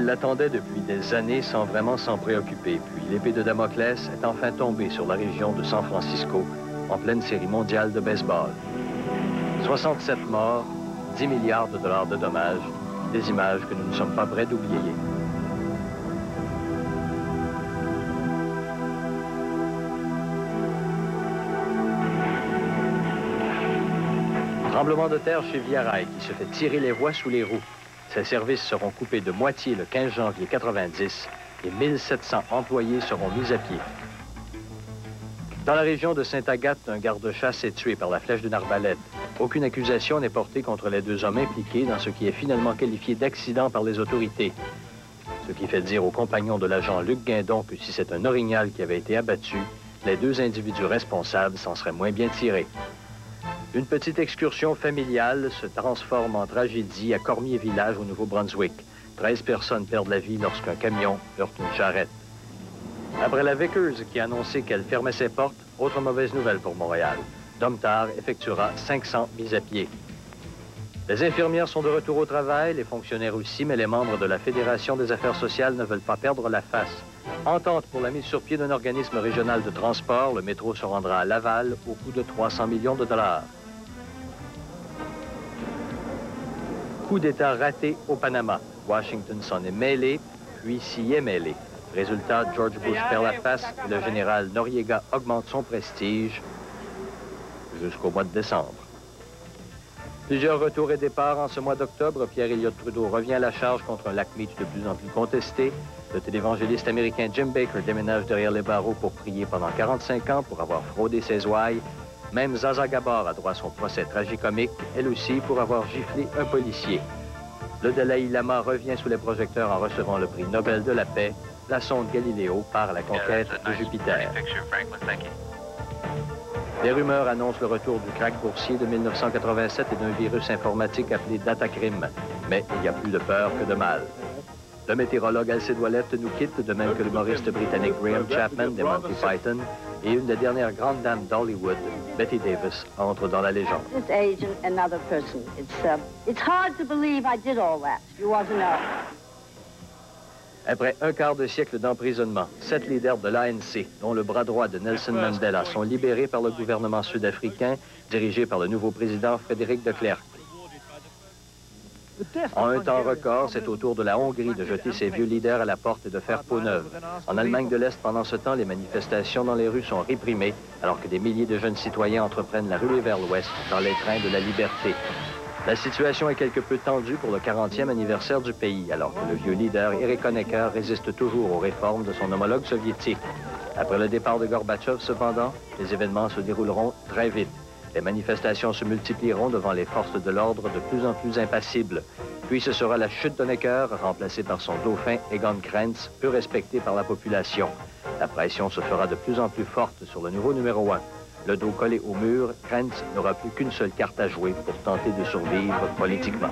Il l'attendait depuis des années sans vraiment s'en préoccuper. Puis l'épée de Damoclès est enfin tombée sur la région de San Francisco en pleine série mondiale de baseball. 67 morts, 10 milliards de dollars de dommages, des images que nous ne sommes pas prêts d'oublier. Tremblement de terre chez Via Rail qui se fait tirer les voies sous les roues. Ses services seront coupés de moitié le 15 janvier 90 et 1700 employés seront mis à pied. Dans la région de Sainte-Agathe, un garde-chasse est tué par la flèche d'une arbalète. Aucune accusation n'est portée contre les deux hommes impliqués dans ce qui est finalement qualifié d'accident par les autorités. Ce qui fait dire aux compagnons de l'agent Luc Guindon que si c'est un orignal qui avait été abattu, les deux individus responsables s'en seraient moins bien tirés. Une petite excursion familiale se transforme en tragédie à Cormier Village au Nouveau-Brunswick. 13 personnes perdent la vie lorsqu'un camion heurte une charrette. Après la Vickers qui a annoncé qu'elle fermait ses portes, autre mauvaise nouvelle pour Montréal. Domtar effectuera 500 mises à pied. Les infirmières sont de retour au travail, les fonctionnaires aussi, mais les membres de la Fédération des affaires sociales ne veulent pas perdre la face. Entente pour la mise sur pied d'un organisme régional de transport, le métro se rendra à Laval au coût de 300 millions de dollars. Coup d'État raté au Panama. Washington s'en est mêlé, puis s'y est mêlé. Résultat, George Bush perd la face et le général Noriega augmente son prestige jusqu'au mois de décembre. Plusieurs retours et départs en ce mois d'octobre. Pierre Elliott Trudeau revient à la charge contre un lac Meech de plus en plus contesté. Le télévangéliste américain Jim Baker déménage derrière les barreaux pour prier pendant 45 ans pour avoir fraudé ses ouailles. Même Zaza Gabor a droit à son procès tragicomique, elle aussi pour avoir giflé un policier. Le Dalai Lama revient sous les projecteurs en recevant le prix Nobel de la paix. La sonde Galileo part à la conquête de Jupiter. Les rumeurs annoncent le retour du krach boursier de 1987 et d'un virus informatique appelé Datacrim. Mais il y a plus de peur que de mal. Le météorologue Alcide Ouellette nous quitte, de même que l'humoriste britannique Graham Chapman des Monty Python et une des dernières grandes dames d'Hollywood, Betty Davis, entre dans la légende. This age and another person. It's hard to believe I did all that. You want to know. Après un quart de siècle d'emprisonnement, 7 leaders de l'ANC, dont le bras droit de Nelson Mandela, sont libérés par le gouvernement sud-africain, dirigé par le nouveau président Frédéric de Klerk. En un temps record, c'est au tour de la Hongrie de jeter ses vieux leaders à la porte et de faire peau neuve. En Allemagne de l'Est, pendant ce temps, les manifestations dans les rues sont réprimées, alors que des milliers de jeunes citoyens entreprennent la ruée vers l'Ouest dans les trains de la liberté. La situation est quelque peu tendue pour le 40e anniversaire du pays, alors que le vieux leader Erich Honecker résiste toujours aux réformes de son homologue soviétique. Après le départ de Gorbatchev, cependant, les événements se dérouleront très vite. Les manifestations se multiplieront devant les forces de l'ordre de plus en plus impassibles. Puis ce sera la chute d'Honecker, remplacée par son dauphin Egon Krenz, peu respecté par la population. La pression se fera de plus en plus forte sur le nouveau numéro 1. Le dos collé au mur, Krenz n'aura plus qu'une seule carte à jouer pour tenter de survivre politiquement.